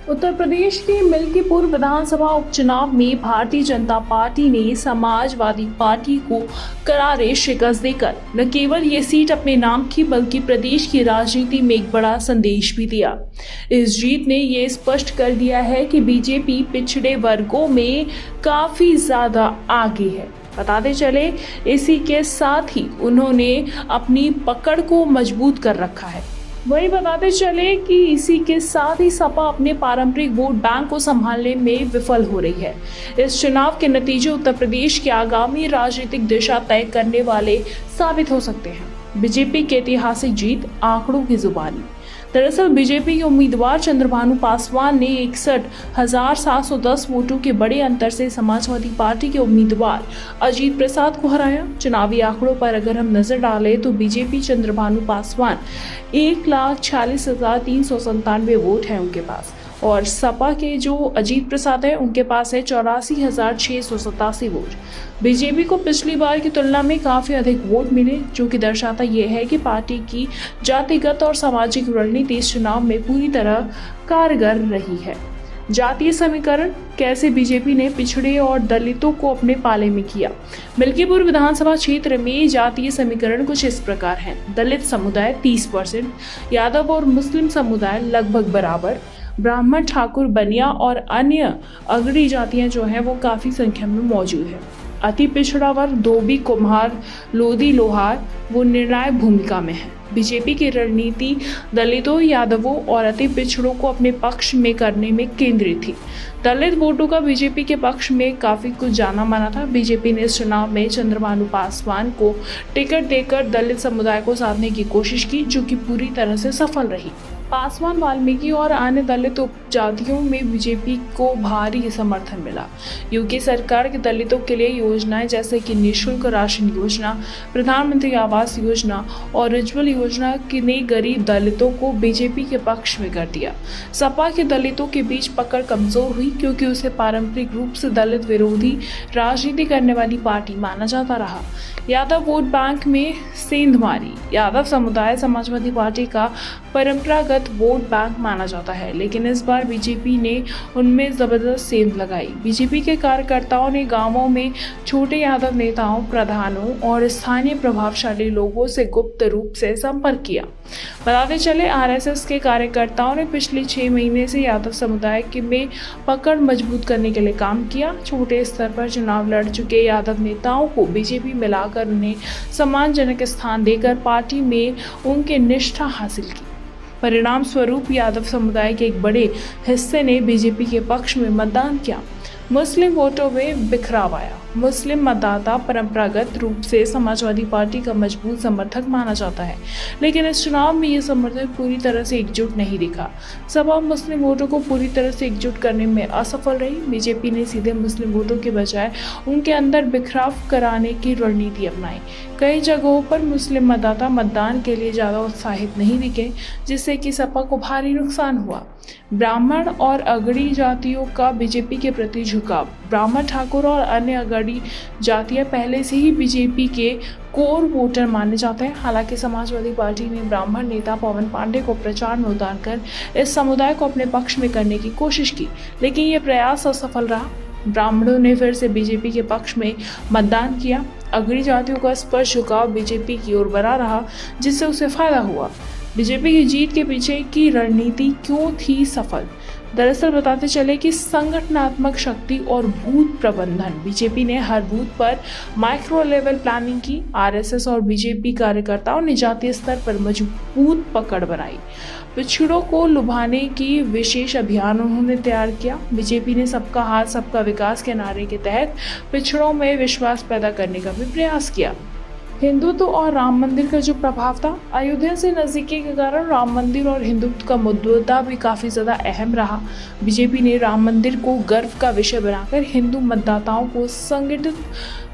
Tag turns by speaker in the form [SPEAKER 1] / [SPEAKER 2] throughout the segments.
[SPEAKER 1] उत्तर प्रदेश के मिल्कीपुर विधानसभा उपचुनाव में भारतीय जनता पार्टी ने समाजवादी पार्टी को करारे शिकस्त देकर न केवल ये सीट अपने नाम की बल्कि प्रदेश की राजनीति में एक बड़ा संदेश भी दिया। इस जीत ने ये स्पष्ट कर दिया है कि बीजेपी पिछड़े वर्गों में काफी ज्यादा आगे है। बताते चले, इसी के साथ ही उन्होंने अपनी पकड़ को मजबूत कर रखा है। वही बताते चले कि इसी के साथ ही सपा अपने पारंपरिक वोट बैंक को संभालने में विफल हो रही है। इस चुनाव के नतीजे उत्तर प्रदेश की आगामी राजनीतिक दिशा तय करने वाले साबित हो सकते हैं। बीजेपी की ऐतिहासिक जीत आंकड़ों की जुबानी। दरअसल बीजेपी के उम्मीदवार चंद्रभानु पासवान ने 61,710 वोटों के बड़े अंतर से समाजवादी पार्टी के उम्मीदवार अजीत प्रसाद को हराया। चुनावी आंकड़ों पर अगर हम नजर डालें तो बीजेपी चंद्रभानु पासवान 1,46,397 वोट हैं उनके पास, और सपा के जो अजीत प्रसाद है उनके पास है 84,687 वोट। बीजेपी को पिछली बार की तुलना में काफी अधिक वोट मिले, जो कि दर्शाता यह है कि पार्टी की जातिगत और सामाजिक रणनीति इस चुनाव में पूरी तरह कारगर रही है। जातीय समीकरण कैसे बीजेपी ने पिछड़े और दलितों को अपने पाले में किया। मिल्कीपुर विधानसभा क्षेत्र में जातीय समीकरण कुछ इस प्रकार है। दलित समुदाय 30%, यादव और मुस्लिम समुदाय लगभग बराबर, ब्राह्मण, ठाकुर, बनिया और अन्य अगड़ी जातियां जो हैं वो काफी संख्या में मौजूद है। अति पिछड़ा वर्ग धोबी, कुम्हार, लोधी, लोहार वो निर्णायक भूमिका में है। बीजेपी की रणनीति दलितों, यादवों और अति पिछड़ों को अपने पक्ष में करने में केंद्रित थी। दलित वोटों का बीजेपी के पक्ष में काफी कुछ जाना माना था। बीजेपी ने इस चुनाव में चंद्रभानु पासवान को टिकट देकर दलित समुदाय को साधने की कोशिश की, जो कि पूरी तरह से सफल रही। पासवान, वाल्मीकि और अन्य दलित उपजातियों में बीजेपी को भारी समर्थन मिला। योगी सरकार के दलितों के लिए योजनाएं जैसे कि निःशुल्क राशन योजना, प्रधानमंत्री आवास योजना और उज्ज्वल योजना ने गरीब दलितों को बीजेपी के पक्ष में कर दिया। सपा के दलितों के बीच पकड़ कमजोर हुई, क्योंकि उसे पारंपरिक रूप से दलित विरोधी राजनीति करने वाली पार्टी माना जाता रहा। यादव वोट बैंक में सेंध मारी। यादव समुदाय समाजवादी पार्टी का परंपरागत वोट बैंक माना जाता है, लेकिन इस बार बीजेपी ने उनमें जबरदस्त सेंध लगाई। बीजेपी के कार्यकर्ताओं ने गांवों में छोटे यादव नेताओं, प्रधानों और स्थानीय प्रभावशाली लोगों से गुप्त रूप से संपर्क किया। बताते चले, आरएसएस के कार्यकर्ताओं ने पिछले 6 महीने से यादव समुदाय में पकड़ मजबूत करने के लिए काम किया। छोटे स्तर पर चुनाव लड़ चुके यादव नेताओं को बीजेपी मिलाकर उन्हें सम्मानजनक स्थान देकर पार्टी में उनकी निष्ठा हासिल की। परिणाम स्वरूप यादव समुदाय के एक बड़े हिस्से ने बीजेपी के पक्ष में मतदान किया। मुस्लिम वोटों में बिखराव आया। मुस्लिम मतदाता परंपरागत रूप से समाजवादी पार्टी का मजबूत समर्थक माना जाता है, लेकिन इस चुनाव में ये समर्थक पूरी तरह से एकजुट नहीं दिखा। सपा मुस्लिम वोटों को पूरी तरह से एकजुट करने में असफल रही। बीजेपी ने सीधे मुस्लिम वोटों के बजाय उनके अंदर बिखराव कराने की रणनीति अपनाई। कई जगहों पर मुस्लिम मतदाता मतदान के लिए ज्यादा उत्साहित नहीं दिखे, जिससे कि सपा को भारी नुकसान हुआ। ब्राह्मण और अगड़ी जातियों का बीजेपी के प्रति झुकाव। ब्राह्मण, ठाकुर और अन्य अगड़ी जातियां पहले से ही बीजेपी के कोर वोटर माने जाते हैं। हालांकि समाजवादी पार्टी ने ब्राह्मण नेता पवन पांडे को प्रचार में उतारकर इस समुदाय को अपने पक्ष में करने की कोशिश की, लेकिन ये प्रयास असफल रहा। ब्राह्मणों ने फिर से बीजेपी के पक्ष में मतदान किया। अगड़ी जातियों का स्पष्ट झुकाव बीजेपी की ओर बना रहा, जिससे उसे फायदा हुआ। बीजेपी की जीत के पीछे की रणनीति क्यों थी सफल? दरअसल बताते चले कि संगठनात्मक शक्ति और बूथ प्रबंधन। बीजेपी ने हर बूथ पर माइक्रो लेवल प्लानिंग की। आरएसएस और बीजेपी कार्यकर्ताओं ने जातीय स्तर पर मजबूत पकड़ बनाई। पिछड़ों को लुभाने की विशेष अभियान उन्होंने तैयार किया। बीजेपी ने सबका हाथ सबका विकास के नारे के तहत पिछड़ों में विश्वास पैदा करने का भी प्रयास किया। हिंदुत्व और राम मंदिर का जो प्रभाव था, अयोध्या से नजदीकी के कारण राम मंदिर और हिंदुत्व का मुद्दा भी काफी ज्यादा अहम रहा। बीजेपी ने राम मंदिर को गर्व का विषय बनाकर हिंदू मतदाताओं को संगठित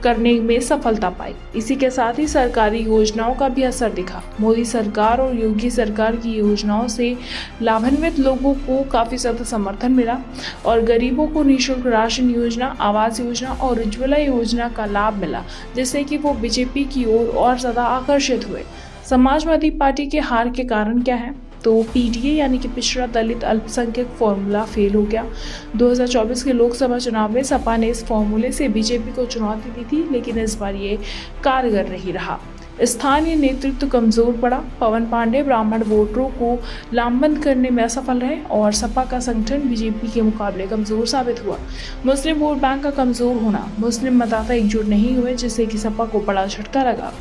[SPEAKER 1] करने में सफलता पाई। इसी के साथ ही सरकारी योजनाओं का भी असर दिखा। मोदी सरकार और योगी सरकार की योजनाओं से लाभान्वित लोगों को काफी ज्यादा समर्थन मिला और गरीबों को निःशुल्क राशन योजना, आवास योजना और उज्ज्वला योजना का लाभ मिला, जिससे कि वो बीजेपी की ओर और ज्यादा आकर्षित हुए। समाजवादी पार्टी के हार के कारण क्या है? तो पीडीए यानी कि पिछड़ा दलित अल्पसंख्यक फॉर्मूला फेल हो गया। 2024 के लोकसभा चुनाव में सपा ने इस फॉर्मूले से बीजेपी को चुनौती दी थी, लेकिन इस बार ये कारगर नहीं रहा। स्थानीय नेतृत्व कमजोर पड़ा। पवन पांडे ब्राह्मण वोटरों को लामबंद करने में असफल रहे और सपा का संगठन बीजेपी के मुकाबले कमजोर साबित हुआ। मुस्लिम वोट बैंक का कमजोर होना, मुस्लिम मतदाता एकजुट नहीं हुए, जिससे कि सपा को बड़ा झटका लगा।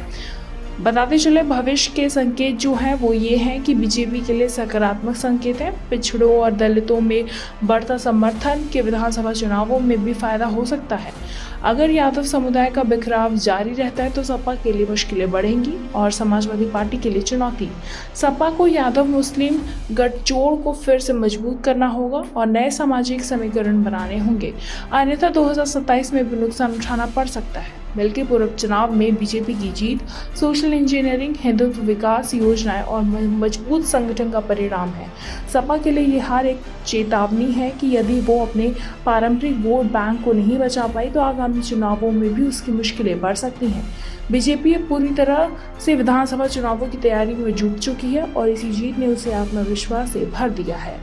[SPEAKER 1] बताते चले भविष्य के संकेत जो हैं वो ये हैं कि बीजेपी के लिए सकारात्मक संकेत है। पिछड़ों और दलितों में बढ़ता समर्थन के विधानसभा चुनावों में भी फायदा हो सकता है। अगर यादव समुदाय का बिखराव जारी रहता है तो सपा के लिए मुश्किलें बढ़ेंगी और समाजवादी पार्टी के लिए चुनौती। सपा को यादव मुस्लिम गठजोड़ को फिर से मजबूत करना होगा और नए सामाजिक समीकरण बनाने होंगे, अन्यथा 2027 में भी नुकसान उठाना पड़ सकता है। बल्कि पूर्व चुनाव में बीजेपी की जीत सोशल इंजीनियरिंग, हिंदुत्व विकास योजनाएं और मजबूत संगठन का परिणाम है। सपा के लिए ये हार एक चेतावनी है कि यदि वो अपने पारंपरिक वोट बैंक को नहीं बचा पाई तो आगामी चुनावों में भी उसकी मुश्किलें बढ़ सकती हैं। बीजेपी पूरी तरह से विधानसभा चुनावों की तैयारी में जुट चुकी है और इसी जीत ने उसे आत्मविश्वास से भर दिया है।